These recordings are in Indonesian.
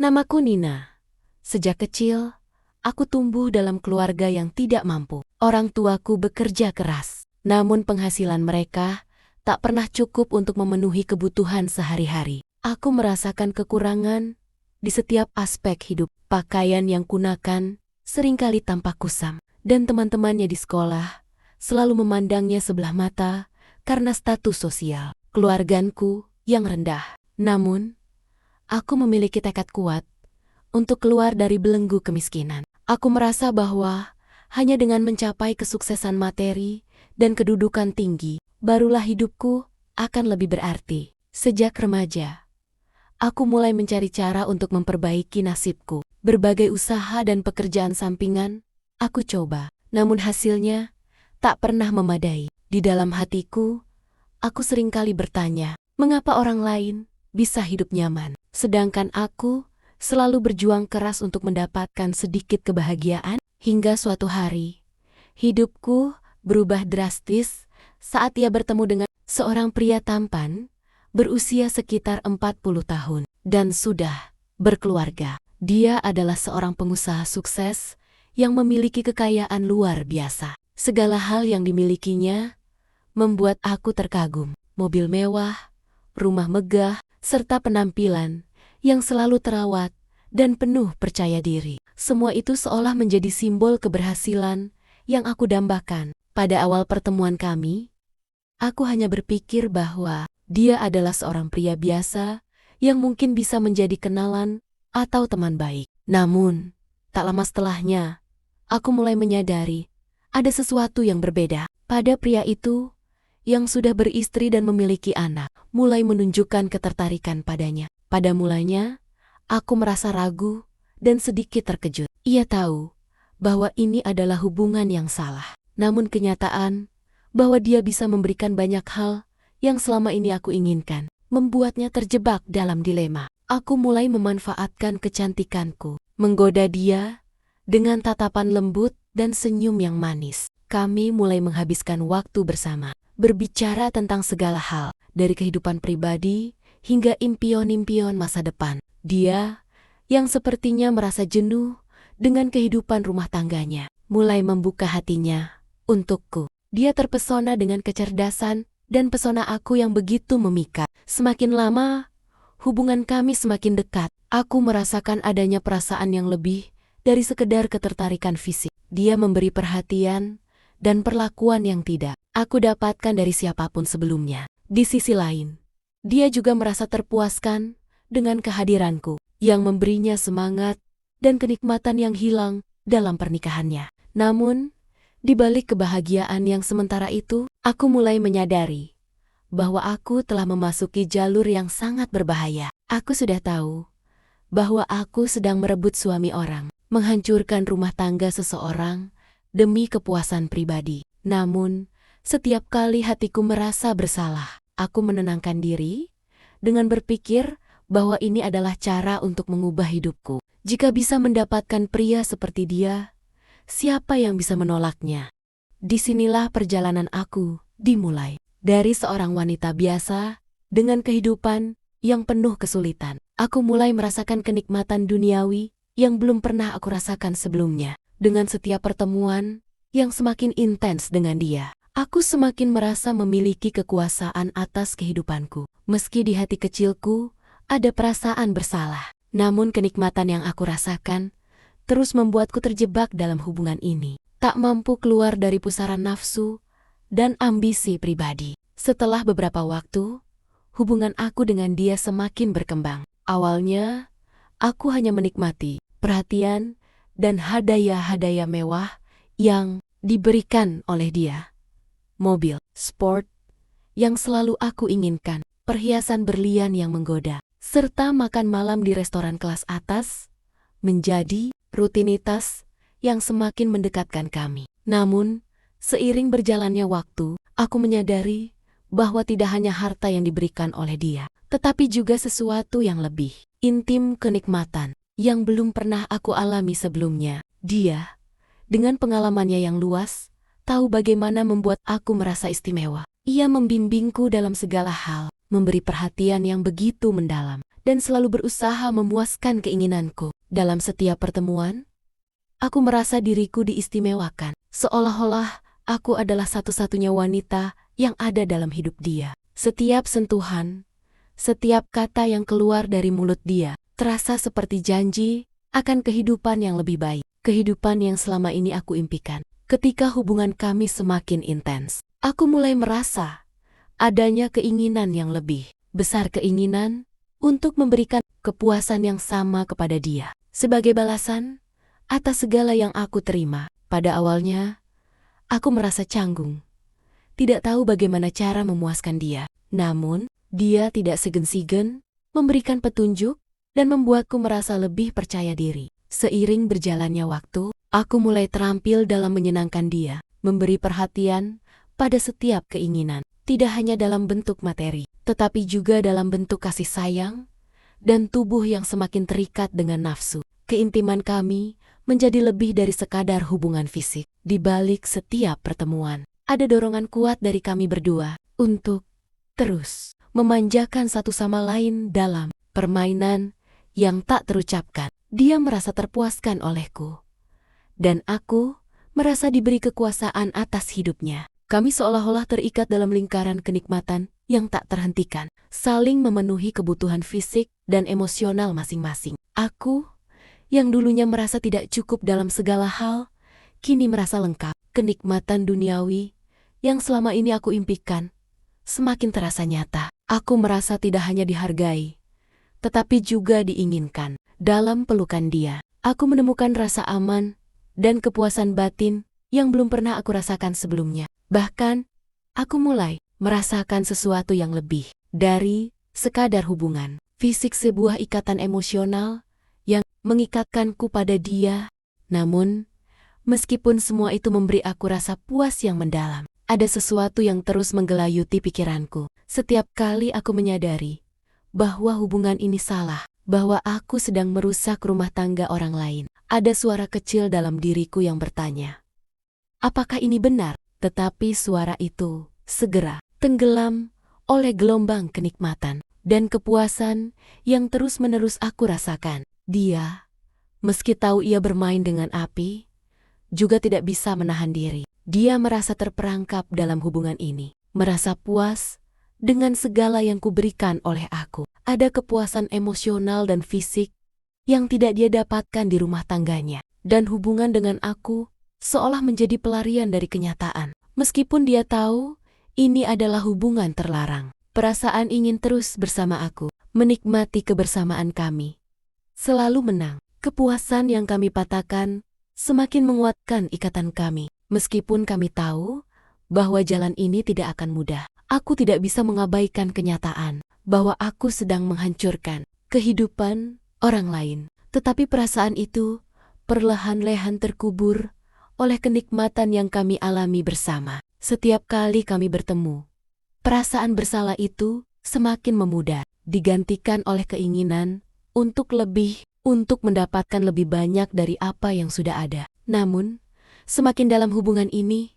Namaku Nina. Sejak kecil, aku tumbuh dalam keluarga yang tidak mampu. Orang tuaku bekerja keras, namun penghasilan mereka tak pernah cukup untuk memenuhi kebutuhan sehari-hari. Aku merasakan kekurangan di setiap aspek hidup. Pakaian yang kunakan seringkali tampak kusam, dan teman-temannya di sekolah selalu memandangnya sebelah mata karena status sosial keluarganku yang rendah. Namun, aku memiliki tekad kuat untuk keluar dari belenggu kemiskinan. Aku merasa bahwa hanya dengan mencapai kesuksesan materi dan kedudukan tinggi, barulah hidupku akan lebih berarti. Sejak remaja, aku mulai mencari cara untuk memperbaiki nasibku. Berbagai usaha dan pekerjaan sampingan aku coba, namun hasilnya tak pernah memadai. Di dalam hatiku, aku seringkali bertanya, mengapa orang lain bisa hidup nyaman, sedangkan aku selalu berjuang keras untuk mendapatkan sedikit kebahagiaan? Hingga suatu hari, hidupku berubah drastis saat ia bertemu dengan seorang pria tampan berusia sekitar 40 tahun dan sudah berkeluarga. Dia adalah seorang pengusaha sukses yang memiliki kekayaan luar biasa. Segala hal yang dimilikinya membuat aku terkagum. Mobil mewah, rumah megah, serta penampilan yang selalu terawat dan penuh percaya diri. Semua itu seolah menjadi simbol keberhasilan yang aku dambakan. Pada awal pertemuan kami, aku hanya berpikir bahwa dia adalah seorang pria biasa yang mungkin bisa menjadi kenalan atau teman baik. Namun, tak lama setelahnya, aku mulai menyadari ada sesuatu yang berbeda. Pada pria itu yang sudah beristri dan memiliki anak, mulai menunjukkan ketertarikan padanya. Pada mulanya, aku merasa ragu dan sedikit terkejut. Ia tahu bahwa ini adalah hubungan yang salah. Namun kenyataan bahwa dia bisa memberikan banyak hal yang selama ini aku inginkan membuatnya terjebak dalam dilema. Aku mulai memanfaatkan kecantikanku, menggoda dia dengan tatapan lembut dan senyum yang manis. Kami mulai menghabiskan waktu bersama, berbicara tentang segala hal, dari kehidupan pribadi hingga impian-impian masa depan. Dia, yang sepertinya merasa jenuh dengan kehidupan rumah tangganya, mulai membuka hatinya untukku. Dia terpesona dengan kecerdasan dan pesona aku yang begitu memikat. Semakin lama, hubungan kami semakin dekat. Aku merasakan adanya perasaan yang lebih dari sekedar ketertarikan fisik. Dia memberi perhatian dan perlakuan yang tidak aku dapatkan dari siapapun sebelumnya. Di sisi lain, dia juga merasa terpuaskan dengan kehadiranku yang memberinya semangat dan kenikmatan yang hilang dalam pernikahannya. Namun, di balik kebahagiaan yang sementara itu, aku mulai menyadari bahwa aku telah memasuki jalur yang sangat berbahaya. Aku sudah tahu bahwa aku sedang merebut suami orang, menghancurkan rumah tangga seseorang demi kepuasan pribadi. Namun, setiap kali hatiku merasa bersalah, aku menenangkan diri dengan berpikir bahwa ini adalah cara untuk mengubah hidupku. Jika bisa mendapatkan pria seperti dia, siapa yang bisa menolaknya? Disinilah perjalanan aku dimulai. Dari seorang wanita biasa dengan kehidupan yang penuh kesulitan, aku mulai merasakan kenikmatan duniawi yang belum pernah aku rasakan sebelumnya. Dengan setiap pertemuan yang semakin intens dengan dia, aku semakin merasa memiliki kekuasaan atas kehidupanku. Meski di hati kecilku ada perasaan bersalah, namun kenikmatan yang aku rasakan terus membuatku terjebak dalam hubungan ini, tak mampu keluar dari pusaran nafsu dan ambisi pribadi. Setelah beberapa waktu, hubungan aku dengan dia semakin berkembang. Awalnya, aku hanya menikmati perhatian dan hadiah-hadiah mewah yang diberikan oleh dia. Mobil sport yang selalu aku inginkan, perhiasan berlian yang menggoda, serta makan malam di restoran kelas atas menjadi rutinitas yang semakin mendekatkan kami. Namun, seiring berjalannya waktu, aku menyadari bahwa tidak hanya harta yang diberikan oleh dia, tetapi juga sesuatu yang lebih intim, kenikmatan yang belum pernah aku alami sebelumnya. Dia, dengan pengalamannya yang luas, tahu bagaimana membuat aku merasa istimewa. Ia membimbingku dalam segala hal, memberi perhatian yang begitu mendalam, dan selalu berusaha memuaskan keinginanku. Dalam setiap pertemuan, aku merasa diriku diistimewakan, seolah-olah aku adalah satu-satunya wanita yang ada dalam hidup dia. Setiap sentuhan, setiap kata yang keluar dari mulut dia, terasa seperti janji akan kehidupan yang lebih baik. Kehidupan yang selama ini aku impikan. Ketika hubungan kami semakin intens, aku mulai merasa adanya keinginan yang lebih besar, keinginan untuk memberikan kepuasan yang sama kepada dia. Sebagai balasan atas segala yang aku terima, pada awalnya aku merasa canggung, tidak tahu bagaimana cara memuaskan dia. Namun, dia tidak segan-segan memberikan petunjuk dan membuatku merasa lebih percaya diri. Seiring berjalannya waktu, aku mulai terampil dalam menyenangkan dia, memberi perhatian pada setiap keinginan, tidak hanya dalam bentuk materi, tetapi juga dalam bentuk kasih sayang dan tubuh yang semakin terikat dengan nafsu. Keintiman kami menjadi lebih dari sekadar hubungan fisik. Di balik setiap pertemuan, ada dorongan kuat dari kami berdua untuk terus memanjakan satu sama lain dalam permainan yang tak terucapkan. Dia merasa terpuaskan olehku, dan aku merasa diberi kekuasaan atas hidupnya. Kami seolah-olah terikat dalam lingkaran kenikmatan yang tak terhentikan, saling memenuhi kebutuhan fisik dan emosional masing-masing. Aku, yang dulunya merasa tidak cukup dalam segala hal, kini merasa lengkap. Kenikmatan duniawi yang selama ini aku impikan semakin terasa nyata. Aku merasa tidak hanya dihargai, tetapi juga diinginkan. Dalam pelukan dia, aku menemukan rasa aman dan kepuasan batin yang belum pernah aku rasakan sebelumnya. Bahkan, aku mulai merasakan sesuatu yang lebih dari sekadar hubungan fisik, sebuah ikatan emosional yang mengikatkanku pada dia. Namun, meskipun semua itu memberi aku rasa puas yang mendalam, ada sesuatu yang terus menggelayuti pikiranku. Setiap kali aku menyadari bahwa hubungan ini salah, bahwa aku sedang merusak rumah tangga orang lain, ada suara kecil dalam diriku yang bertanya, apakah ini benar? Tetapi suara itu segera tenggelam oleh gelombang kenikmatan dan kepuasan yang terus-menerus aku rasakan. Dia, meski tahu ia bermain dengan api, juga tidak bisa menahan diri. Dia merasa terperangkap dalam hubungan ini, merasa puas dengan segala yang kuberikan oleh aku. Ada kepuasan emosional dan fisik yang tidak dia dapatkan di rumah tangganya. Dan hubungan dengan aku seolah menjadi pelarian dari kenyataan. Meskipun dia tahu ini adalah hubungan terlarang, perasaan ingin terus bersama aku, menikmati kebersamaan kami. Selalu menang. Kepuasan yang kami patahkan semakin menguatkan ikatan kami. Meskipun kami tahu bahwa jalan ini tidak akan mudah, aku tidak bisa mengabaikan kenyataan bahwa aku sedang menghancurkan kehidupan orang lain. Tetapi perasaan itu perlahan-lahan terkubur oleh kenikmatan yang kami alami bersama. Setiap kali kami bertemu, perasaan bersalah itu semakin memudar, digantikan oleh keinginan untuk lebih, untuk mendapatkan lebih banyak dari apa yang sudah ada. Namun, semakin dalam hubungan ini,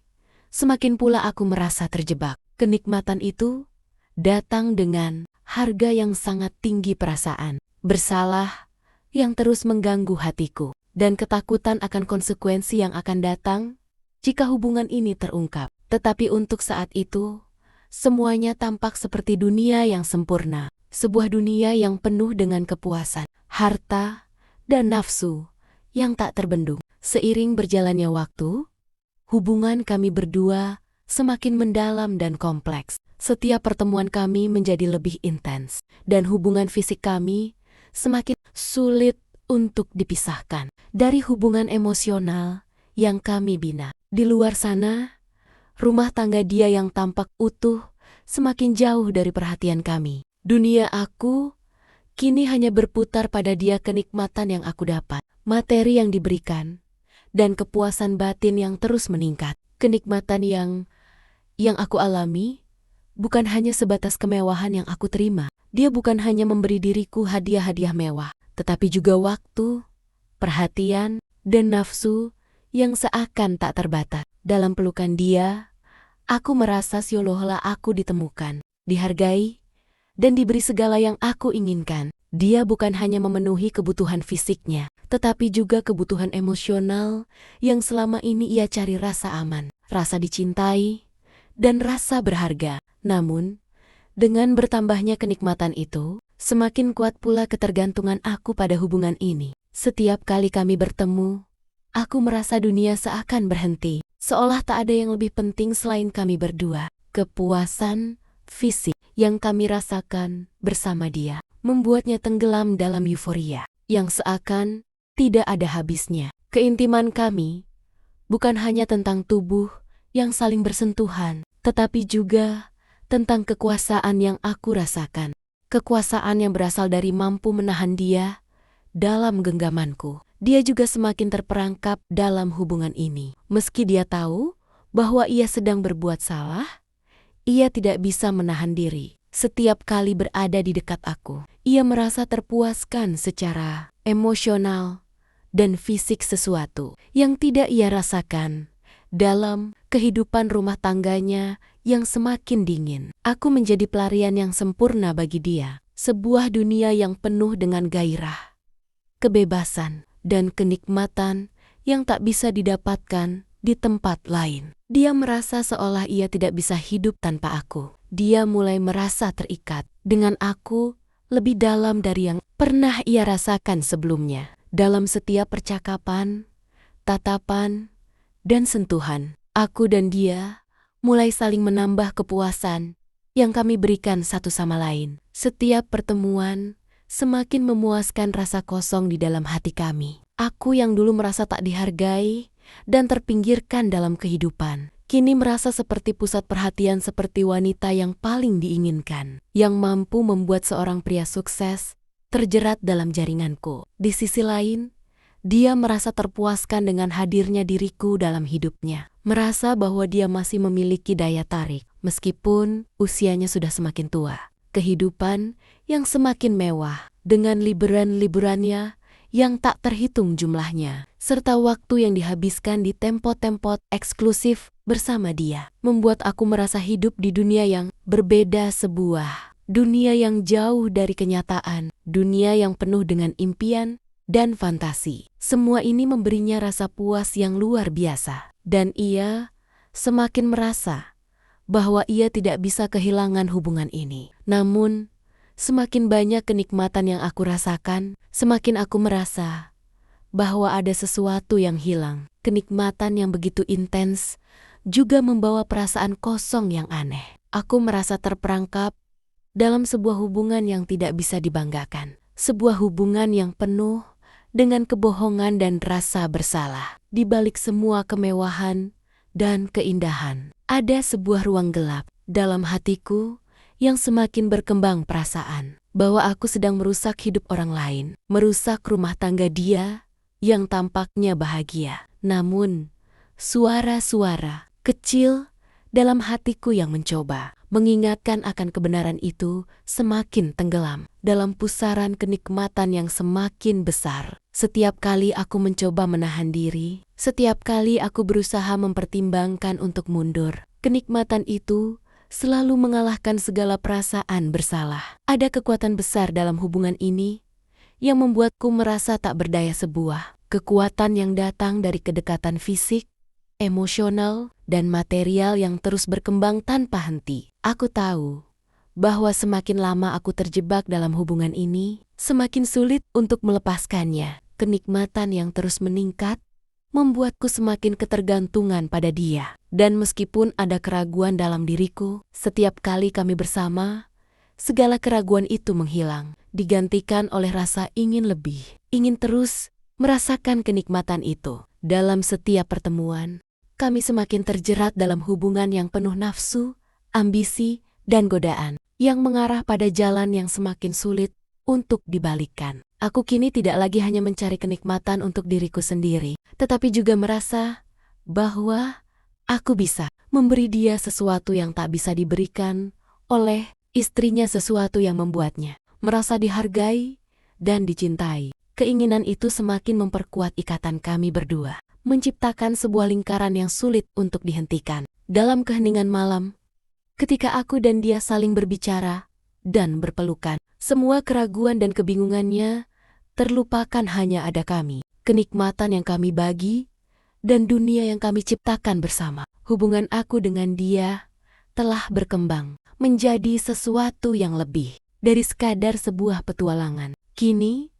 semakin pula aku merasa terjebak. Kenikmatan itu datang dengan harga yang sangat tinggi, perasaan bersalah yang terus mengganggu hatiku, dan ketakutan akan konsekuensi yang akan datang jika hubungan ini terungkap. Tetapi untuk saat itu, semuanya tampak seperti dunia yang sempurna, sebuah dunia yang penuh dengan kepuasan, harta, dan nafsu yang tak terbendung. Seiring berjalannya waktu, hubungan kami berdua semakin mendalam dan kompleks. Setiap pertemuan kami menjadi lebih intens, dan hubungan fisik kami semakin sulit untuk dipisahkan dari hubungan emosional yang kami bina. Di luar sana, rumah tangga dia yang tampak utuh semakin jauh dari perhatian kami. Dunia aku kini hanya berputar pada dia, kenikmatan yang aku dapat, materi yang diberikan, dan kepuasan batin yang terus meningkat. Kenikmatan yang aku alami bukan hanya sebatas kemewahan yang aku terima. Dia bukan hanya memberi diriku hadiah-hadiah mewah, tetapi juga waktu, perhatian, dan nafsu yang seakan tak terbatas. Dalam pelukan dia, aku merasa seolah-olah aku ditemukan, dihargai, dan diberi segala yang aku inginkan. Dia bukan hanya memenuhi kebutuhan fisiknya, tetapi juga kebutuhan emosional yang selama ini ia cari: rasa aman, rasa dicintai, dan rasa berharga. Namun, dengan bertambahnya kenikmatan itu, semakin kuat pula ketergantungan aku pada hubungan ini. Setiap kali kami bertemu, aku merasa dunia seakan berhenti, seolah tak ada yang lebih penting selain kami berdua. Kepuasan fisik yang kami rasakan bersama dia membuatnya tenggelam dalam euforia yang seakan tidak ada habisnya. Keintiman kami bukan hanya tentang tubuh yang saling bersentuhan, tetapi juga tentang kekuasaan yang aku rasakan. Kekuasaan yang berasal dari mampu menahan dia dalam genggamanku. Dia juga semakin terperangkap dalam hubungan ini. Meski dia tahu bahwa ia sedang berbuat salah, ia tidak bisa menahan diri. Setiap kali berada di dekat aku, ia merasa terpuaskan secara emosional dan fisik, sesuatu yang tidak ia rasakan dalam kehidupan rumah tangganya yang semakin dingin. Aku menjadi pelarian yang sempurna bagi dia, sebuah dunia yang penuh dengan gairah, kebebasan, dan kenikmatan yang tak bisa didapatkan di tempat lain. Dia merasa seolah ia tidak bisa hidup tanpa aku. Dia mulai merasa terikat dengan aku lebih dalam dari yang pernah ia rasakan sebelumnya. Dalam setiap percakapan, tatapan, dan sentuhan, aku dan dia mulai saling menambah kepuasan yang kami berikan satu sama lain. Setiap pertemuan semakin memuaskan rasa kosong di dalam hati kami. Aku yang dulu merasa tak dihargai dan terpinggirkan dalam kehidupan, kini merasa seperti pusat perhatian, seperti wanita yang paling diinginkan, yang mampu membuat seorang pria sukses terjerat dalam jaringanku. Di sisi lain, dia merasa terpuaskan dengan hadirnya diriku dalam hidupnya, merasa bahwa dia masih memiliki daya tarik, meskipun usianya sudah semakin tua. Kehidupan yang semakin mewah, dengan liburan-liburannya yang tak terhitung jumlahnya, serta waktu yang dihabiskan di tempat-tempat eksklusif bersama dia, membuat aku merasa hidup di dunia yang berbeda, sebuah dunia yang jauh dari kenyataan, dunia yang penuh dengan impian dan fantasi. Semua ini memberinya rasa puas yang luar biasa, dan ia semakin merasa bahwa ia tidak bisa kehilangan hubungan ini. Namun, semakin banyak kenikmatan yang aku rasakan, semakin aku merasa bahwa ada sesuatu yang hilang. Kenikmatan yang begitu intens juga membawa perasaan kosong yang aneh. Aku merasa terperangkap dalam sebuah hubungan yang tidak bisa dibanggakan. Sebuah hubungan yang penuh dengan kebohongan dan rasa bersalah. Di balik semua kemewahan dan keindahan, ada sebuah ruang gelap dalam hatiku yang semakin berkembang perasaan bahwa aku sedang merusak hidup orang lain, merusak rumah tangga dia yang tampaknya bahagia. Namun, suara-suara kecil dalam hatiku yang mencoba mengingatkan akan kebenaran itu semakin tenggelam dalam pusaran kenikmatan yang semakin besar. Setiap kali aku mencoba menahan diri, setiap kali aku berusaha mempertimbangkan untuk mundur, kenikmatan itu selalu mengalahkan segala perasaan bersalah. Ada kekuatan besar dalam hubungan ini yang membuatku merasa tak berdaya, sebuah kekuatan yang datang dari kedekatan fisik, emosional, dan material yang terus berkembang tanpa henti. Aku tahu bahwa semakin lama aku terjebak dalam hubungan ini, semakin sulit untuk melepaskannya. Kenikmatan yang terus meningkat membuatku semakin ketergantungan pada dia. Dan meskipun ada keraguan dalam diriku, setiap kali kami bersama, segala keraguan itu menghilang, digantikan oleh rasa ingin lebih, ingin terus merasakan kenikmatan itu. Dalam setiap pertemuan, kami semakin terjerat dalam hubungan yang penuh nafsu, ambisi, dan godaan, yang mengarah pada jalan yang semakin sulit untuk dibalikkan. Aku kini tidak lagi hanya mencari kenikmatan untuk diriku sendiri, tetapi juga merasa bahwa aku bisa memberi dia sesuatu yang tak bisa diberikan oleh istrinya, sesuatu yang membuatnya merasa dihargai dan dicintai. Keinginan itu semakin memperkuat ikatan kami berdua, menciptakan sebuah lingkaran yang sulit untuk dihentikan. Dalam keheningan malam, ketika aku dan dia saling berbicara dan berpelukan. Semua keraguan dan kebingungannya terlupakan, hanya ada kami, kenikmatan yang kami bagi, dan dunia yang kami ciptakan bersama. Hubungan aku dengan dia telah berkembang menjadi sesuatu yang lebih dari sekadar sebuah petualangan. Kini,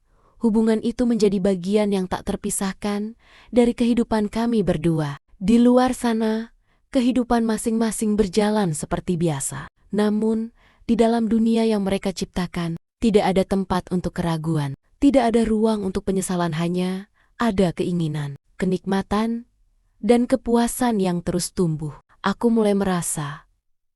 hubungan itu menjadi bagian yang tak terpisahkan dari kehidupan kami berdua. Di luar sana, kehidupan masing-masing berjalan seperti biasa. Namun, di dalam dunia yang mereka ciptakan, tidak ada tempat untuk keraguan, tidak ada ruang untuk penyesalan, hanya ada keinginan, kenikmatan, dan kepuasan yang terus tumbuh. Aku mulai merasa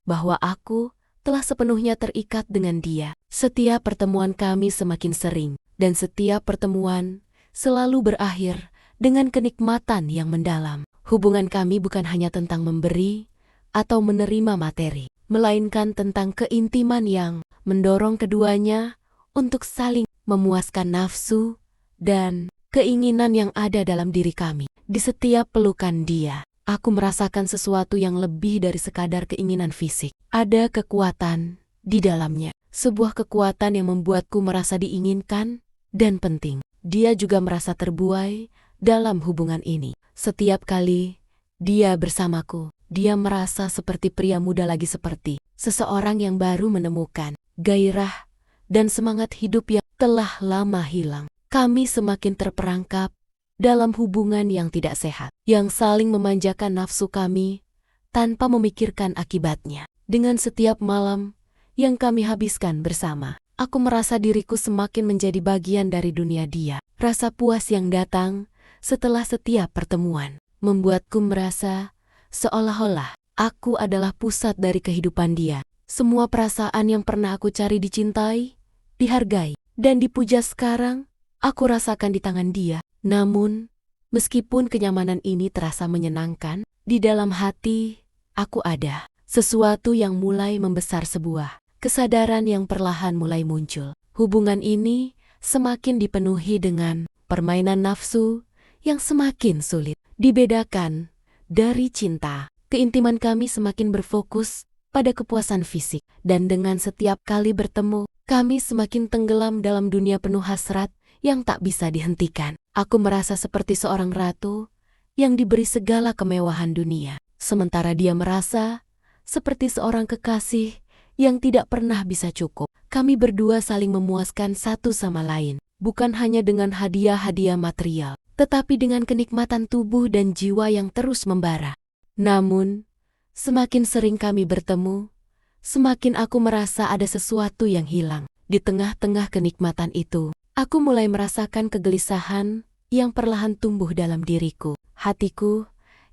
bahwa aku telah sepenuhnya terikat dengan dia. Setiap pertemuan kami semakin sering, dan setiap pertemuan selalu berakhir dengan kenikmatan yang mendalam. Hubungan kami bukan hanya tentang memberi atau menerima materi, melainkan tentang keintiman yang mendorong keduanya untuk saling memuaskan nafsu dan keinginan yang ada dalam diri kami. Di setiap pelukan dia, aku merasakan sesuatu yang lebih dari sekadar keinginan fisik. Ada kekuatan di dalamnya, sebuah kekuatan yang membuatku merasa diinginkan dan penting. Dia juga merasa terbuai dalam hubungan ini. Setiap kali dia bersamaku, dia merasa seperti pria muda lagi, seperti seseorang yang baru menemukan gairah dan semangat hidup yang telah lama hilang. Kami semakin terperangkap dalam hubungan yang tidak sehat, yang saling memanjakan nafsu kami tanpa memikirkan akibatnya. Dengan setiap malam yang kami habiskan bersama, aku merasa diriku semakin menjadi bagian dari dunia dia. Rasa puas yang datang setelah setiap pertemuan membuatku merasa seolah-olah aku adalah pusat dari kehidupan dia. Semua perasaan yang pernah aku cari dicintai, dihargai, dan dipuja sekarang aku rasakan di tangan dia. Namun, meskipun kenyamanan ini terasa menyenangkan, di dalam hati aku ada sesuatu yang mulai membesar, sebuah kesadaran yang perlahan mulai muncul. Hubungan ini semakin dipenuhi dengan permainan nafsu yang semakin sulit dibedakan dari cinta. Keintiman kami semakin berfokus pada kepuasan fisik, dan dengan setiap kali bertemu, kami semakin tenggelam dalam dunia penuh hasrat yang tak bisa dihentikan. Aku merasa seperti seorang ratu yang diberi segala kemewahan dunia, sementara dia merasa seperti seorang kekasih yang tidak pernah bisa cukup. Kami berdua saling memuaskan satu sama lain, bukan hanya dengan hadiah-hadiah material, tetapi dengan kenikmatan tubuh dan jiwa yang terus membara. Namun, semakin sering kami bertemu, semakin aku merasa ada sesuatu yang hilang. Di tengah-tengah kenikmatan itu, aku mulai merasakan kegelisahan yang perlahan tumbuh dalam diriku. Hatiku,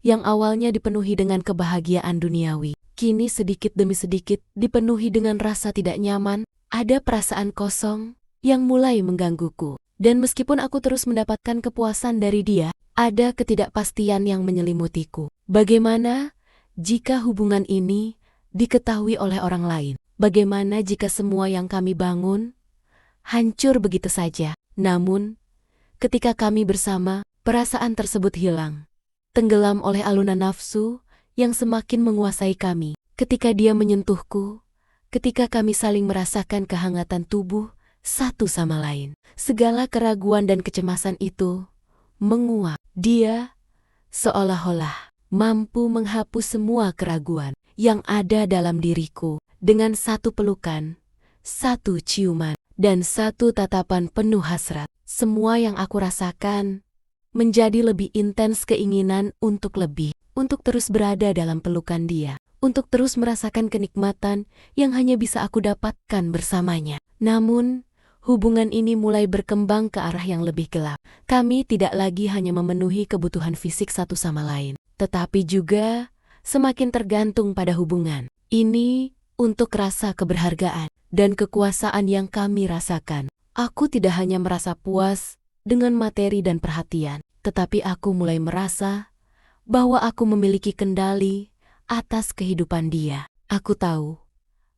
yang awalnya dipenuhi dengan kebahagiaan duniawi, kini sedikit demi sedikit dipenuhi dengan rasa tidak nyaman. Ada perasaan kosong yang mulai menggangguku. Dan meskipun aku terus mendapatkan kepuasan dari dia, ada ketidakpastian yang menyelimutiku. Bagaimana jika hubungan ini diketahui oleh orang lain? Bagaimana jika semua yang kami bangun hancur begitu saja? Namun, ketika kami bersama, perasaan tersebut hilang, tenggelam oleh alunan nafsu yang semakin menguasai kami. Ketika dia menyentuhku, ketika kami saling merasakan kehangatan tubuh satu sama lain, segala keraguan dan kecemasan itu menguap. Dia seolah-olah mampu menghapus semua keraguan yang ada dalam diriku dengan satu pelukan, satu ciuman, dan satu tatapan penuh hasrat. Semua yang aku rasakan menjadi lebih intens, keinginan untuk lebih, untuk terus berada dalam pelukan dia, untuk terus merasakan kenikmatan yang hanya bisa aku dapatkan bersamanya. Namun, hubungan ini mulai berkembang ke arah yang lebih gelap. Kami tidak lagi hanya memenuhi kebutuhan fisik satu sama lain, tetapi juga semakin tergantung pada hubungan ini untuk rasa keberhargaan dan kekuasaan yang kami rasakan. Aku tidak hanya merasa puas dengan materi dan perhatian, tetapi aku mulai merasa bahwa aku memiliki kendali atas kehidupan dia. Aku tahu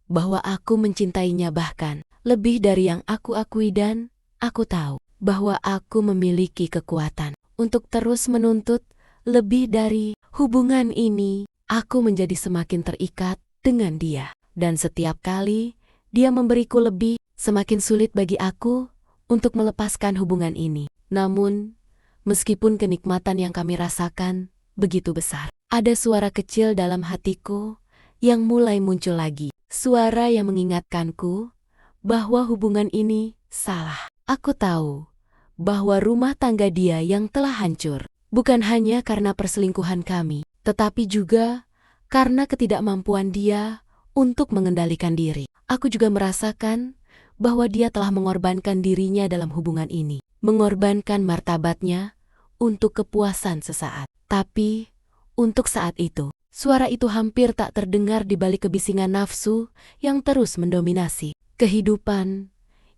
bahwa aku mencintainya bahkan lebih dari yang aku akui, dan aku tahu bahwa aku memiliki kekuatan untuk terus menuntut lebih dari hubungan ini. Aku menjadi semakin terikat dengan dia, dan setiap kali dia memberiku lebih, semakin sulit bagi aku untuk melepaskan hubungan ini. Namun, meskipun kenikmatan yang kami rasakan begitu besar, ada suara kecil dalam hatiku yang mulai muncul lagi. Suara yang mengingatkanku bahwa hubungan ini salah. Aku tahu bahwa rumah tangga dia yang telah hancur, bukan hanya karena perselingkuhan kami, tetapi juga karena ketidakmampuan dia untuk mengendalikan diri. Aku juga merasakan bahwa dia telah mengorbankan dirinya dalam hubungan ini, mengorbankan martabatnya untuk kepuasan sesaat. Tapi, untuk saat itu, suara itu hampir tak terdengar di balik kebisingan nafsu yang terus mendominasi. Kehidupan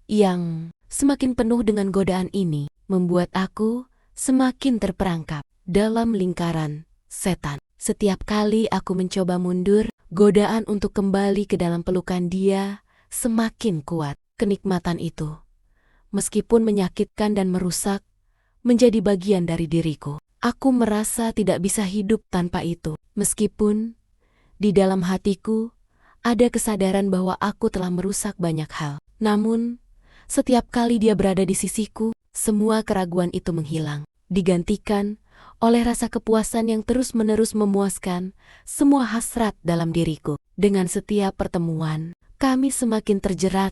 yang semakin penuh dengan godaan ini membuat aku semakin terperangkap dalam lingkaran setan. Setiap kali aku mencoba mundur, godaan untuk kembali ke dalam pelukan dia semakin kuat. Kenikmatan itu, meskipun menyakitkan dan merusak, menjadi bagian dari diriku. Aku merasa tidak bisa hidup tanpa itu. Meskipun di dalam hatiku ada kesadaran bahwa aku telah merusak banyak hal. Namun, setiap kali dia berada di sisiku, semua keraguan itu menghilang, digantikan oleh rasa kepuasan yang terus-menerus memuaskan semua hasrat dalam diriku. Dengan setiap pertemuan, kami semakin terjerat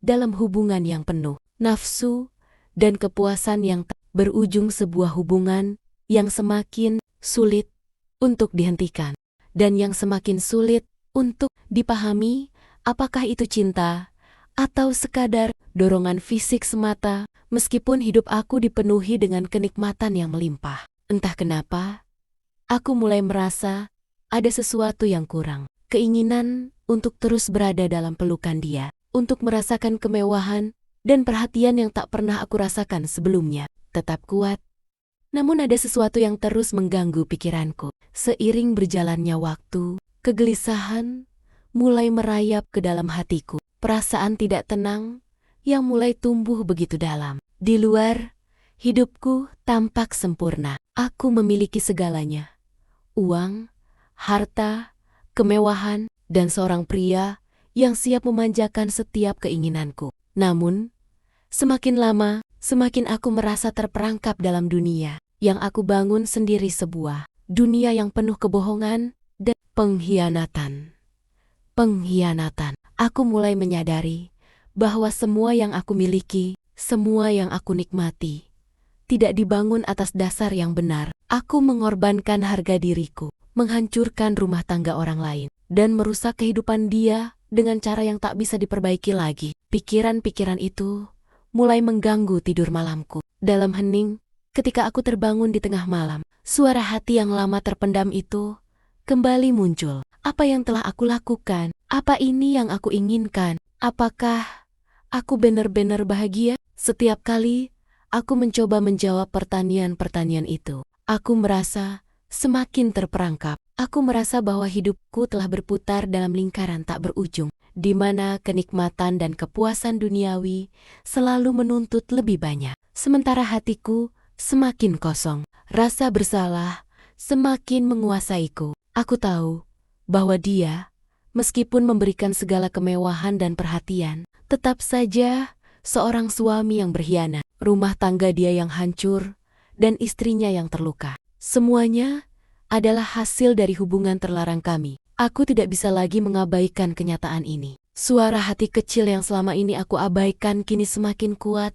dalam hubungan yang penuh nafsu dan kepuasan yang tak berujung, sebuah hubungan yang semakin sulit untuk dihentikan dan yang semakin sulit untuk dipahami apakah itu cinta atau sekadar dorongan fisik semata. Meskipun hidup aku dipenuhi dengan kenikmatan yang melimpah, entah kenapa, aku mulai merasa ada sesuatu yang kurang. Keinginan untuk terus berada dalam pelukan dia, untuk merasakan kemewahan dan perhatian yang tak pernah aku rasakan sebelumnya, tetap kuat. Namun ada sesuatu yang terus mengganggu pikiranku. Seiring berjalannya waktu, kegelisahan mulai merayap ke dalam hatiku. Perasaan tidak tenang yang mulai tumbuh begitu dalam. Di luar, hidupku tampak sempurna. Aku memiliki segalanya. Uang, harta, kemewahan, dan seorang pria yang siap memanjakan setiap keinginanku. Namun, semakin lama, semakin aku merasa terperangkap dalam dunia yang aku bangun sendiri, sebuah dunia yang penuh kebohongan dan pengkhianatan. Aku mulai menyadari bahwa semua yang aku miliki, semua yang aku nikmati, tidak dibangun atas dasar yang benar. Aku mengorbankan harga diriku, menghancurkan rumah tangga orang lain, dan merusak kehidupan dia dengan cara yang tak bisa diperbaiki lagi. Pikiran-pikiran itu mulai mengganggu tidur malamku. Dalam hening, ketika aku terbangun di tengah malam, suara hati yang lama terpendam itu kembali muncul. Apa yang telah aku lakukan? Apa ini yang aku inginkan? Apakah aku benar-benar bahagia? Setiap kali aku mencoba menjawab pertanyaan-pertanyaan itu, aku merasa semakin terperangkap. Aku merasa bahwa hidupku telah berputar dalam lingkaran tak berujung, di mana kenikmatan dan kepuasan duniawi selalu menuntut lebih banyak. Sementara hatiku semakin kosong, rasa bersalah semakin menguasaiku. Aku tahu bahwa dia, meskipun memberikan segala kemewahan dan perhatian, tetap saja seorang suami yang berkhianat. Rumah tangga dia yang hancur dan istrinya yang terluka. Semuanya adalah hasil dari hubungan terlarang kami. Aku tidak bisa lagi mengabaikan kenyataan ini. Suara hati kecil yang selama ini aku abaikan kini semakin kuat,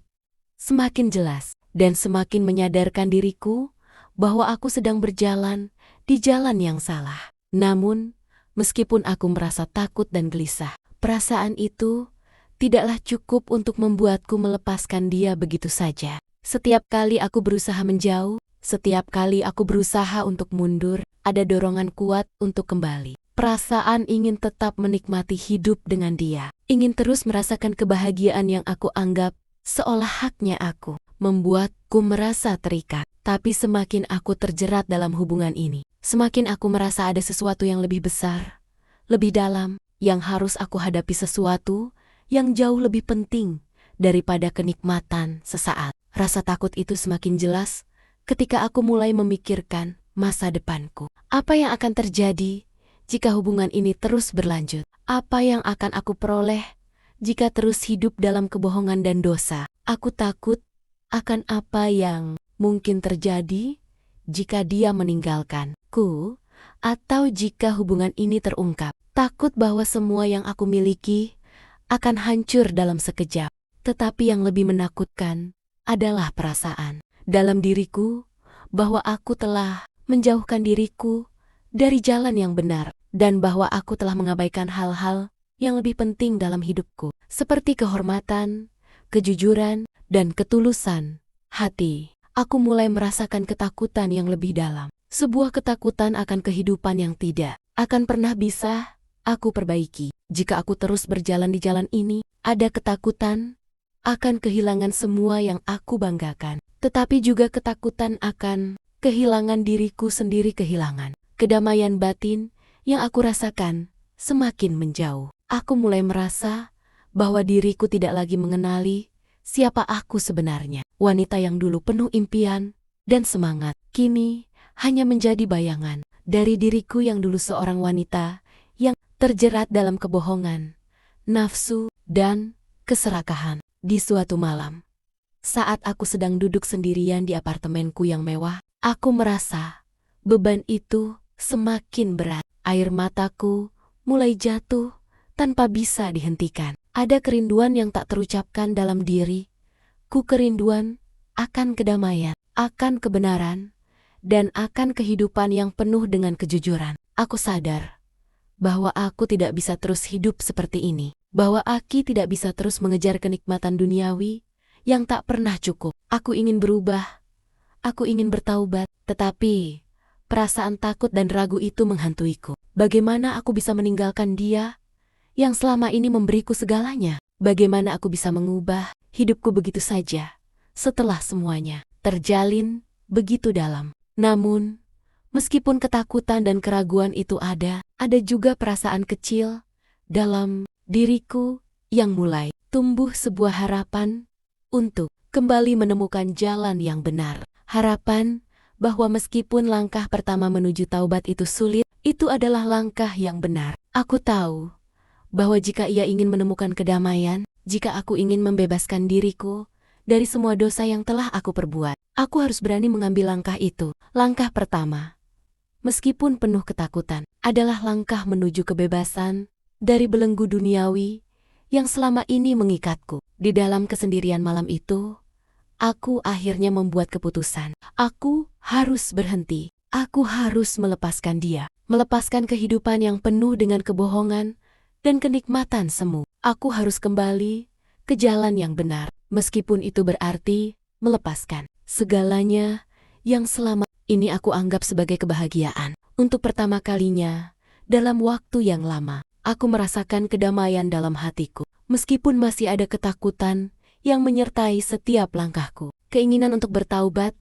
semakin jelas, dan semakin menyadarkan diriku bahwa aku sedang berjalan di jalan yang salah. Namun, meskipun aku merasa takut dan gelisah, perasaan itu tidaklah cukup untuk membuatku melepaskan dia begitu saja. Setiap kali aku berusaha menjauh, setiap kali aku berusaha untuk mundur, ada dorongan kuat untuk kembali. Perasaan ingin tetap menikmati hidup dengan dia, ingin terus merasakan kebahagiaan yang aku anggap seolah haknya aku, membuatku merasa terikat. Tapi semakin aku terjerat dalam hubungan ini, semakin aku merasa ada sesuatu yang lebih besar, lebih dalam, yang harus aku hadapi, sesuatu yang jauh lebih penting daripada kenikmatan sesaat. Rasa takut itu semakin jelas ketika aku mulai memikirkan masa depanku. Apa yang akan terjadi jika hubungan ini terus berlanjut? Apa yang akan aku peroleh jika terus hidup dalam kebohongan dan dosa. Aku takut akan apa yang mungkin terjadi jika dia meninggalkanku, atau jika hubungan ini terungkap. Takut bahwa semua yang aku miliki akan hancur dalam sekejap. Tetapi yang lebih menakutkan adalah perasaan dalam diriku bahwa aku telah menjauhkan diriku dari jalan yang benar, dan bahwa aku telah mengabaikan hal-hal yang lebih penting dalam hidupku, seperti kehormatan, kejujuran, dan ketulusan hati. Aku mulai merasakan ketakutan yang lebih dalam. Sebuah ketakutan akan kehidupan yang tidak akan pernah bisa aku perbaiki. Jika aku terus berjalan di jalan ini, ada ketakutan akan kehilangan semua yang aku banggakan. Tetapi juga ketakutan akan kehilangan diriku sendiri, kehilangan kedamaian batin yang aku rasakan semakin menjauh. Aku mulai merasa bahwa diriku tidak lagi mengenali siapa aku sebenarnya. Wanita yang dulu penuh impian dan semangat, kini hanya menjadi bayangan dari diriku yang dulu seorang wanita yang terjerat dalam kebohongan, nafsu, dan keserakahan. Di suatu malam, saat aku sedang duduk sendirian di apartemenku yang mewah, aku merasa beban itu semakin berat. Air mataku mulai jatuh tanpa bisa dihentikan. Ada kerinduan yang tak terucapkan dalam diri. Kerinduan akan kedamaian, akan kebenaran, dan akan kehidupan yang penuh dengan kejujuran. Aku sadar bahwa aku tidak bisa terus hidup seperti ini, bahwa aku tidak bisa terus mengejar kenikmatan duniawi yang tak pernah cukup. Aku ingin berubah, aku ingin bertaubat, tetapi perasaan takut dan ragu itu menghantuiku. Bagaimana aku bisa meninggalkan dia yang selama ini memberiku segalanya? Bagaimana aku bisa mengubah hidupku begitu saja setelah semuanya terjalin begitu dalam? Namun, meskipun ketakutan dan keraguan itu ada juga perasaan kecil dalam diriku yang mulai tumbuh sebuah harapan untuk kembali menemukan jalan yang benar. Harapan bahwa meskipun langkah pertama menuju taubat itu sulit, itu adalah langkah yang benar. Aku tahu bahwa jika ia ingin menemukan kedamaian, jika aku ingin membebaskan diriku dari semua dosa yang telah aku perbuat, aku harus berani mengambil langkah itu. Langkah pertama, meskipun penuh ketakutan, adalah langkah menuju kebebasan dari belenggu duniawi yang selama ini mengikatku. Di dalam kesendirian malam itu, aku akhirnya membuat keputusan. Aku harus berhenti. Aku harus melepaskan dia, melepaskan kehidupan yang penuh dengan kebohongan dan kenikmatan semu. Aku harus kembali ke jalan yang benar, meskipun itu berarti melepaskan segalanya yang selama ini aku anggap sebagai kebahagiaan. Untuk pertama kalinya dalam waktu yang lama, aku merasakan kedamaian dalam hatiku. Meskipun masih ada ketakutan yang menyertai setiap langkahku, keinginan untuk bertaubat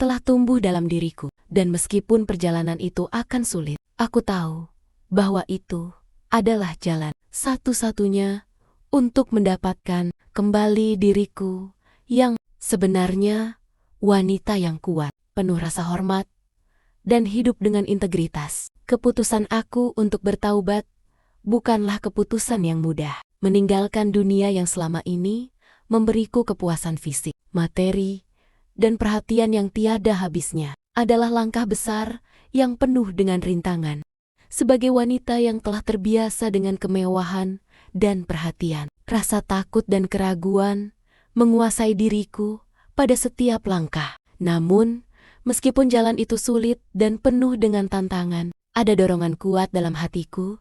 telah tumbuh dalam diriku. Dan meskipun perjalanan itu akan sulit, aku tahu bahwa itu adalah jalan satu-satunya untuk mendapatkan kembali diriku yang sebenarnya, wanita yang kuat, penuh rasa hormat, dan hidup dengan integritas. Keputusan aku untuk bertaubat bukanlah keputusan yang mudah. Meninggalkan dunia yang selama ini memberiku kepuasan fisik, materi, dan perhatian yang tiada habisnya adalah langkah besar yang penuh dengan rintangan. Sebagai wanita yang telah terbiasa dengan kemewahan dan perhatian, rasa takut dan keraguan menguasai diriku pada setiap langkah. Namun, meskipun jalan itu sulit dan penuh dengan tantangan, ada dorongan kuat dalam hatiku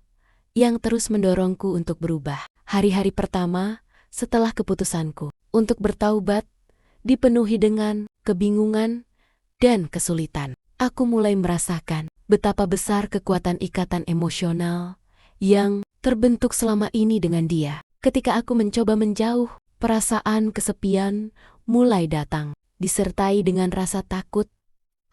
yang terus mendorongku untuk berubah. Hari-hari pertama setelah keputusanku untuk bertaubat dipenuhi dengan kebingungan dan kesulitan. Aku mulai merasakan betapa besar kekuatan ikatan emosional yang terbentuk selama ini dengan dia. Ketika aku mencoba menjauh, perasaan kesepian mulai datang, disertai dengan rasa takut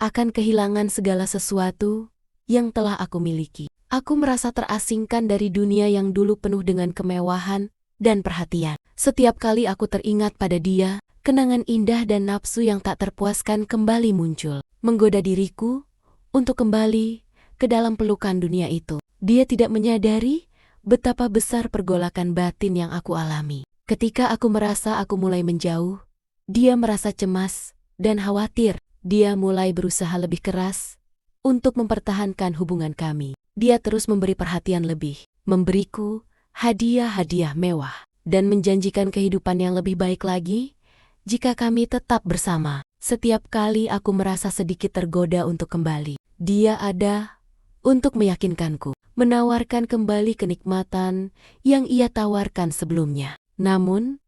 akan kehilangan segala sesuatu yang telah aku miliki. Aku merasa terasingkan dari dunia yang dulu penuh dengan kemewahan dan perhatian. Setiap kali aku teringat pada dia, kenangan indah dan nafsu yang tak terpuaskan kembali muncul, menggoda diriku untuk kembali ke dalam pelukan dunia itu. Dia tidak menyadari betapa besar pergolakan batin yang aku alami. Ketika aku merasa aku mulai menjauh, dia merasa cemas dan khawatir. Dia mulai berusaha lebih keras untuk mempertahankan hubungan kami. Dia terus memberi perhatian lebih, memberiku hadiah-hadiah mewah, dan menjanjikan kehidupan yang lebih baik lagi jika kami tetap bersama. Setiap kali aku merasa sedikit tergoda untuk kembali, dia ada untuk meyakinkanku, menawarkan kembali kenikmatan yang ia tawarkan sebelumnya. Namun,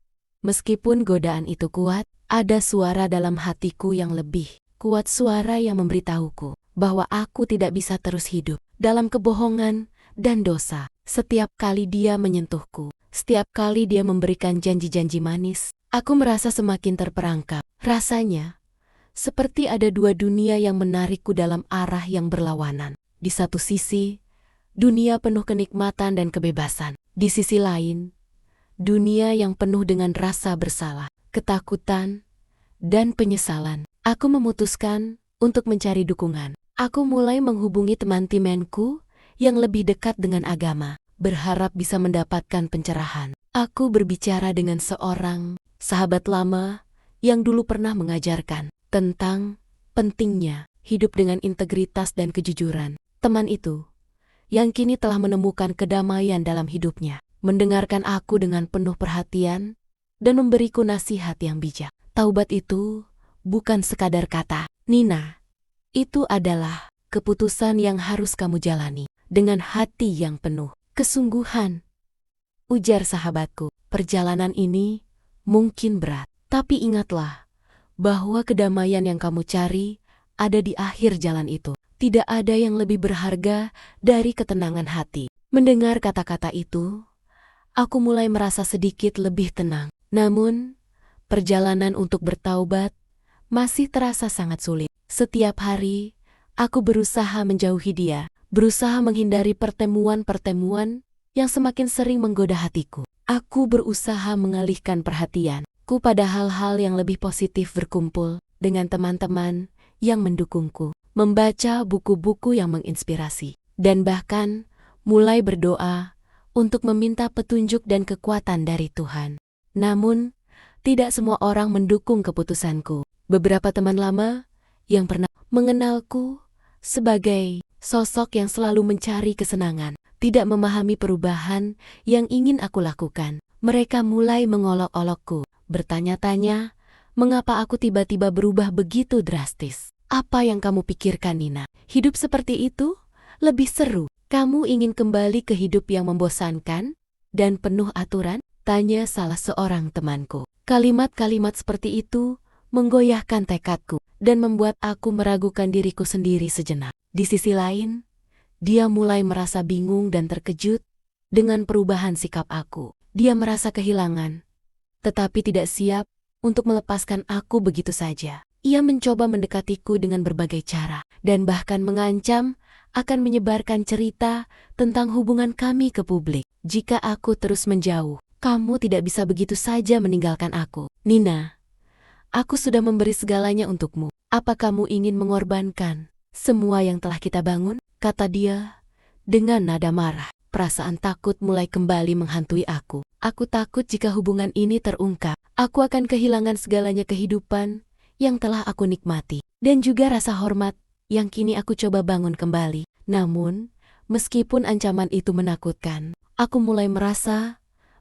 meskipun godaan itu kuat, ada suara dalam hatiku yang lebih kuat, suara yang memberitahuku bahwa aku tidak bisa terus hidup dalam kebohongan dan dosa. Setiap kali dia menyentuhku, setiap kali dia memberikan janji-janji manis, aku merasa semakin terperangkap. Rasanya seperti ada dua dunia yang menarikku dalam arah yang berlawanan. Di satu sisi, dunia penuh kenikmatan dan kebebasan. Di sisi lain, dunia yang penuh dengan rasa bersalah, ketakutan, dan penyesalan. Aku memutuskan untuk mencari dukungan. Aku mulai menghubungi teman-temanku yang lebih dekat dengan agama, berharap bisa mendapatkan pencerahan. Aku berbicara dengan seorang sahabat lama yang dulu pernah mengajarkan tentang pentingnya hidup dengan integritas dan kejujuran. Teman itu, yang kini telah menemukan kedamaian dalam hidupnya, mendengarkan aku dengan penuh perhatian dan memberiku nasihat yang bijak. Taubat itu bukan sekadar kata, Nina. Itu adalah keputusan yang harus kamu jalani dengan hati yang penuh kesungguhan. Ujar sahabatku, perjalanan ini mungkin berat, tapi ingatlah bahwa kedamaian yang kamu cari ada di akhir jalan itu. Tidak ada yang lebih berharga dari ketenangan hati. Mendengar kata-kata itu, aku mulai merasa sedikit lebih tenang. Namun, perjalanan untuk bertaubat masih terasa sangat sulit. Setiap hari, aku berusaha menjauhi dia, berusaha menghindari pertemuan-pertemuan yang semakin sering menggoda hatiku. Aku berusaha mengalihkan perhatianku pada hal-hal yang lebih positif, berkumpul dengan teman-teman yang mendukungku, membaca buku-buku yang menginspirasi, dan bahkan mulai berdoa untuk meminta petunjuk dan kekuatan dari Tuhan. Namun, tidak semua orang mendukung keputusanku. Beberapa teman lama yang pernah mengenalku sebagai sosok yang selalu mencari kesenangan, tidak memahami perubahan yang ingin aku lakukan. Mereka mulai mengolok-olokku, bertanya-tanya, mengapa aku tiba-tiba berubah begitu drastis. Apa yang kamu pikirkan, Nina? Hidup seperti itu lebih seru. Kamu ingin kembali ke hidup yang membosankan dan penuh aturan? Tanya salah seorang temanku. Kalimat-kalimat seperti itu menggoyahkan tekadku dan membuat aku meragukan diriku sendiri sejenak. Di sisi lain, dia mulai merasa bingung dan terkejut dengan perubahan sikap aku. Dia merasa kehilangan, tetapi tidak siap untuk melepaskan aku begitu saja. Ia mencoba mendekatiku dengan berbagai cara, dan bahkan mengancam akan menyebarkan cerita tentang hubungan kami ke publik. Jika aku terus menjauh, kamu tidak bisa begitu saja meninggalkan aku. Nina, aku sudah memberi segalanya untukmu. Apa kamu ingin mengorbankan semua yang telah kita bangun? Kata dia dengan nada marah. Perasaan takut mulai kembali menghantui aku. Aku takut jika hubungan ini terungkap, aku akan kehilangan segalanya kehidupan yang telah aku nikmati, dan juga rasa hormat yang kini aku coba bangun kembali. Namun, meskipun ancaman itu menakutkan, aku mulai merasa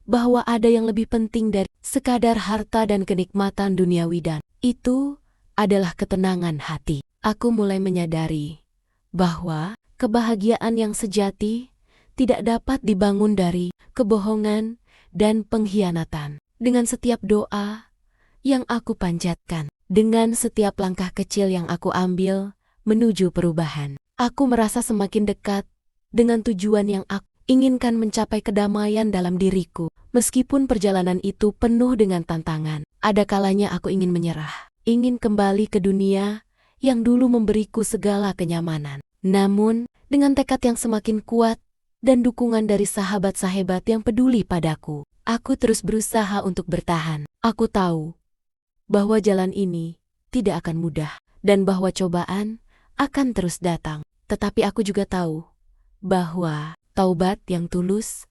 bahwa ada yang lebih penting dari sekadar harta dan kenikmatan duniawi, dan itu adalah ketenangan hati. Aku mulai menyadari bahwa kebahagiaan yang sejati tidak dapat dibangun dari kebohongan dan pengkhianatan. Dengan setiap doa yang aku panjatkan, dengan setiap langkah kecil yang aku ambil menuju perubahan, aku merasa semakin dekat dengan tujuan yang aku inginkan, mencapai kedamaian dalam diriku. Meskipun perjalanan itu penuh dengan tantangan, ada kalanya aku ingin menyerah, ingin kembali ke dunia yang dulu memberiku segala kenyamanan. Namun, dengan tekad yang semakin kuat dan dukungan dari sahabat-sahabat yang peduli padaku, aku terus berusaha untuk bertahan. Aku tahu bahwa jalan ini tidak akan mudah dan bahwa cobaan akan terus datang. Tetapi aku juga tahu bahwa taubat yang tulus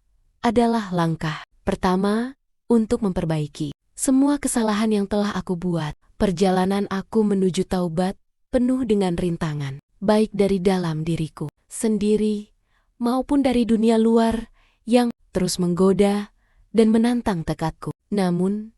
adalah langkah pertama untuk memperbaiki semua kesalahan yang telah aku buat. Perjalanan aku menuju taubat penuh dengan rintangan, baik dari dalam diriku sendiri maupun dari dunia luar yang terus menggoda dan menantang tekadku. Namun,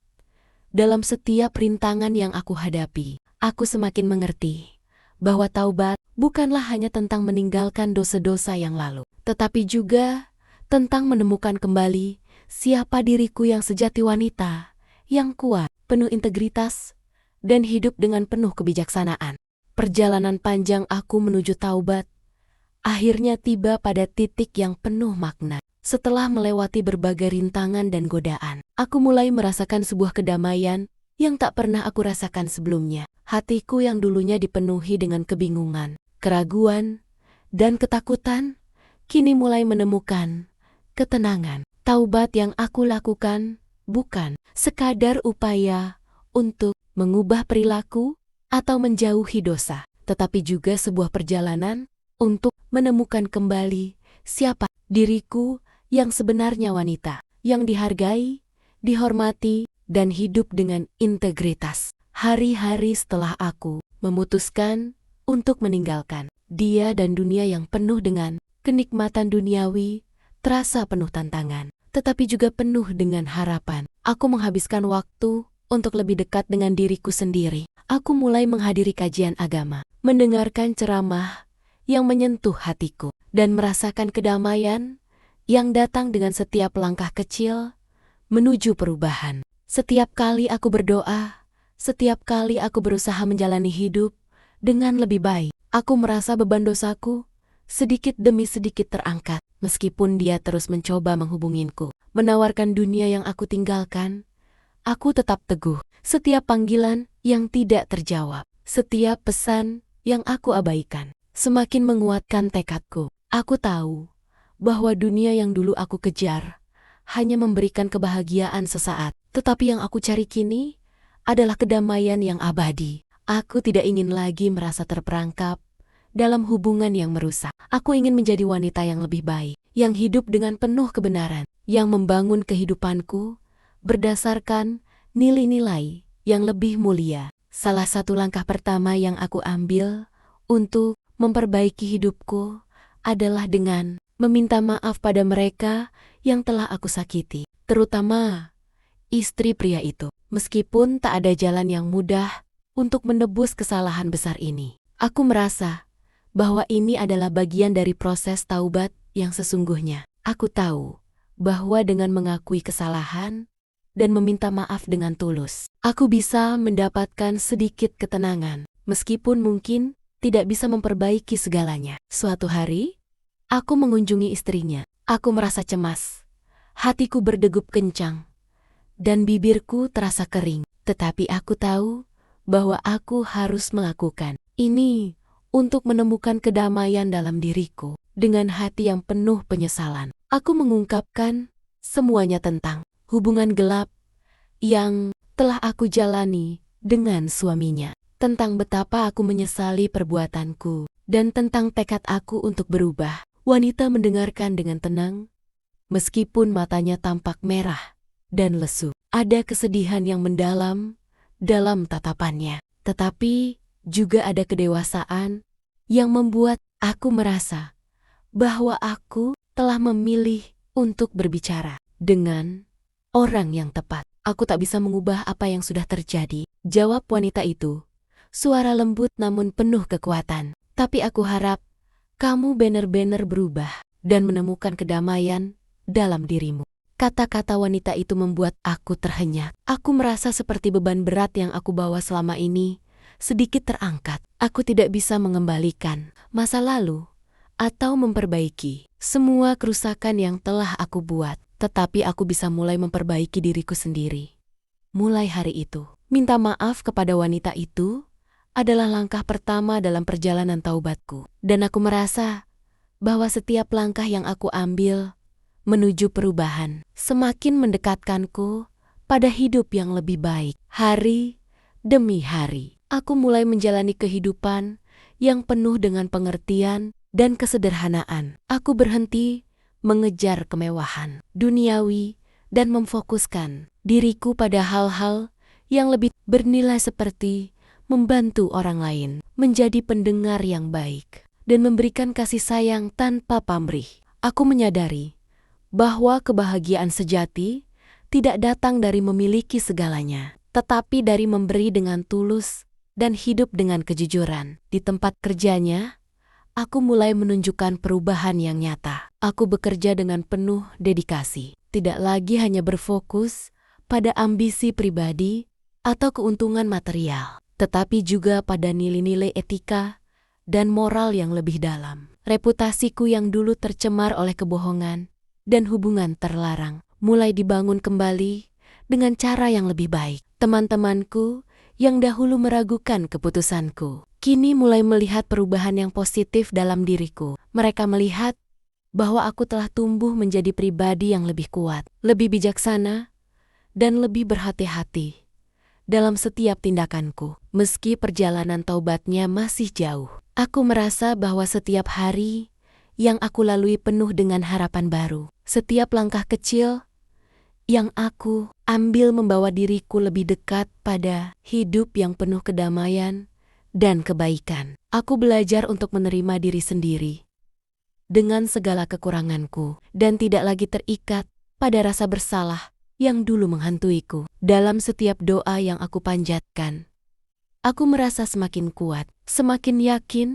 dalam setiap rintangan yang aku hadapi, aku semakin mengerti bahwa taubat bukanlah hanya tentang meninggalkan dosa-dosa yang lalu, tetapi juga tentang menemukan kembali siapa diriku yang sejati, wanita yang kuat, penuh integritas, dan hidup dengan penuh kebijaksanaan. Perjalanan panjang aku menuju taubat akhirnya tiba pada titik yang penuh makna. Setelah melewati berbagai rintangan dan godaan, aku mulai merasakan sebuah kedamaian yang tak pernah aku rasakan sebelumnya. Hatiku yang dulunya dipenuhi dengan kebingungan, keraguan, dan ketakutan, kini mulai menemukan ketenangan. Taubat yang aku lakukan bukan sekadar upaya untuk mengubah perilaku atau menjauhi dosa, tetapi juga sebuah perjalanan untuk menemukan kembali siapa diriku yang sebenarnya, wanita yang dihargai, dihormati, dan hidup dengan integritas. Hari-hari setelah aku memutuskan untuk meninggalkan dia dan dunia yang penuh dengan kenikmatan duniawi, terasa penuh tantangan, tetapi juga penuh dengan harapan. Aku menghabiskan waktu untuk lebih dekat dengan diriku sendiri. Aku mulai menghadiri kajian agama, mendengarkan ceramah yang menyentuh hatiku, dan merasakan kedamaian yang datang dengan setiap langkah kecil menuju perubahan. Setiap kali aku berdoa, setiap kali aku berusaha menjalani hidup dengan lebih baik, aku merasa beban dosaku sedikit demi sedikit terangkat. Meskipun dia terus mencoba menghubunginku, menawarkan dunia yang aku tinggalkan, aku tetap teguh. Setiap panggilan yang tidak terjawab, setiap pesan yang aku abaikan, semakin menguatkan tekadku. Aku tahu bahwa dunia yang dulu aku kejar hanya memberikan kebahagiaan sesaat, tetapi yang aku cari kini adalah kedamaian yang abadi. Aku tidak ingin lagi merasa terperangkap dalam hubungan yang merusak. Aku ingin menjadi wanita yang lebih baik, yang hidup dengan penuh kebenaran, yang membangun kehidupanku berdasarkan nilai-nilai yang lebih mulia. Salah satu langkah pertama yang aku ambil untuk memperbaiki hidupku adalah dengan meminta maaf pada mereka yang telah aku sakiti, terutama istri pria itu. Meskipun tak ada jalan yang mudah untuk menebus kesalahan besar ini, aku merasa bahwa ini adalah bagian dari proses taubat yang sesungguhnya. Aku tahu bahwa dengan mengakui kesalahan dan meminta maaf dengan tulus, aku bisa mendapatkan sedikit ketenangan, meskipun mungkin tidak bisa memperbaiki segalanya. Suatu hari, aku mengunjungi istrinya. Aku merasa cemas, hatiku berdegup kencang, dan bibirku terasa kering. Tetapi aku tahu bahwa aku harus melakukan ini untuk menemukan kedamaian dalam diriku. Dengan hati yang penuh penyesalan, aku mengungkapkan semuanya tentang hubungan gelap yang telah aku jalani dengan suaminya, tentang betapa aku menyesali perbuatanku, dan tentang tekad aku untuk berubah. Wanita mendengarkan dengan tenang, meskipun matanya tampak merah dan lesu. Ada kesedihan yang mendalam dalam tatapannya, tetapi juga ada kedewasaan yang membuat aku merasa bahwa aku telah memilih untuk berbicara dengan orang yang tepat. Aku tak bisa mengubah apa yang sudah terjadi, jawab wanita itu, suara lembut namun penuh kekuatan. Tapi aku harap kamu benar-benar berubah dan menemukan kedamaian dalam dirimu. Kata-kata wanita itu membuat aku terhenyak. Aku merasa seperti beban berat yang aku bawa selama ini sedikit terangkat. Aku tidak bisa mengembalikan masa lalu atau memperbaiki semua kerusakan yang telah aku buat, tetapi aku bisa mulai memperbaiki diriku sendiri. Mulai hari itu, minta maaf kepada wanita itu adalah langkah pertama dalam perjalanan taubatku, dan aku merasa bahwa setiap langkah yang aku ambil menuju perubahan semakin mendekatkanku pada hidup yang lebih baik. Hari demi hari, aku mulai menjalani kehidupan yang penuh dengan pengertian dan kesederhanaan. Aku berhenti mengejar kemewahan duniawi dan memfokuskan diriku pada hal-hal yang lebih bernilai seperti membantu orang lain, menjadi pendengar yang baik, dan memberikan kasih sayang tanpa pamrih. Aku menyadari bahwa kebahagiaan sejati tidak datang dari memiliki segalanya, tetapi dari memberi dengan tulus dan hidup dengan kejujuran. Di tempat kerjanya, aku mulai menunjukkan perubahan yang nyata. Aku bekerja dengan penuh dedikasi, tidak lagi hanya berfokus pada ambisi pribadi atau keuntungan material, tetapi juga pada nilai-nilai etika dan moral yang lebih dalam. Reputasiku yang dulu tercemar oleh kebohongan dan hubungan terlarang mulai dibangun kembali dengan cara yang lebih baik. Teman-temanku yang dahulu meragukan keputusanku kini mulai melihat perubahan yang positif dalam diriku. Mereka melihat bahwa aku telah tumbuh menjadi pribadi yang lebih kuat, lebih bijaksana, dan lebih berhati-hati dalam setiap tindakanku. Meski perjalanan taubatnya masih jauh, aku merasa bahwa setiap hari yang aku lalui penuh dengan harapan baru. Setiap langkah kecil yang aku ambil membawa diriku lebih dekat pada hidup yang penuh kedamaian dan kebaikan. Aku belajar untuk menerima diri sendiri dengan segala kekuranganku dan tidak lagi terikat pada rasa bersalah yang dulu menghantuiku. Dalam setiap doa yang aku panjatkan, aku merasa semakin kuat, semakin yakin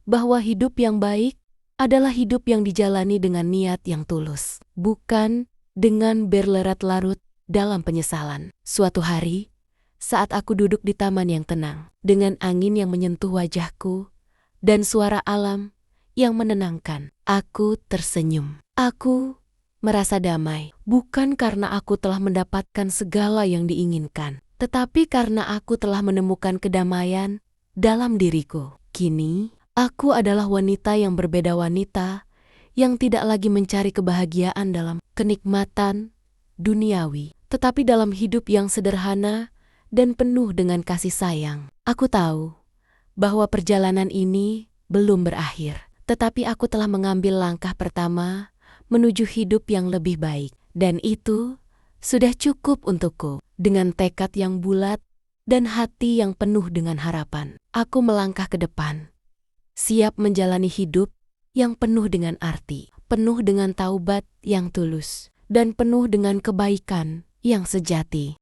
bahwa hidup yang baik adalah hidup yang dijalani dengan niat yang tulus, bukan dengan berlarut-larut dalam penyesalan. Suatu hari, saat aku duduk di taman yang tenang, dengan angin yang menyentuh wajahku dan suara alam yang menenangkan, aku tersenyum. Aku merasa damai, bukan karena aku telah mendapatkan segala yang diinginkan, tetapi karena aku telah menemukan kedamaian dalam diriku. Kini, aku adalah wanita yang berbeda, wanita yang tidak lagi mencari kebahagiaan dalam kenikmatan duniawi, tetapi dalam hidup yang sederhana dan penuh dengan kasih sayang. Aku tahu bahwa perjalanan ini belum berakhir, tetapi aku telah mengambil langkah pertama menuju hidup yang lebih baik, dan itu sudah cukup untukku. Dengan tekad yang bulat dan hati yang penuh dengan harapan, aku melangkah ke depan, siap menjalani hidup yang penuh dengan arti, penuh dengan taubat yang tulus, dan penuh dengan kebaikan yang sejati.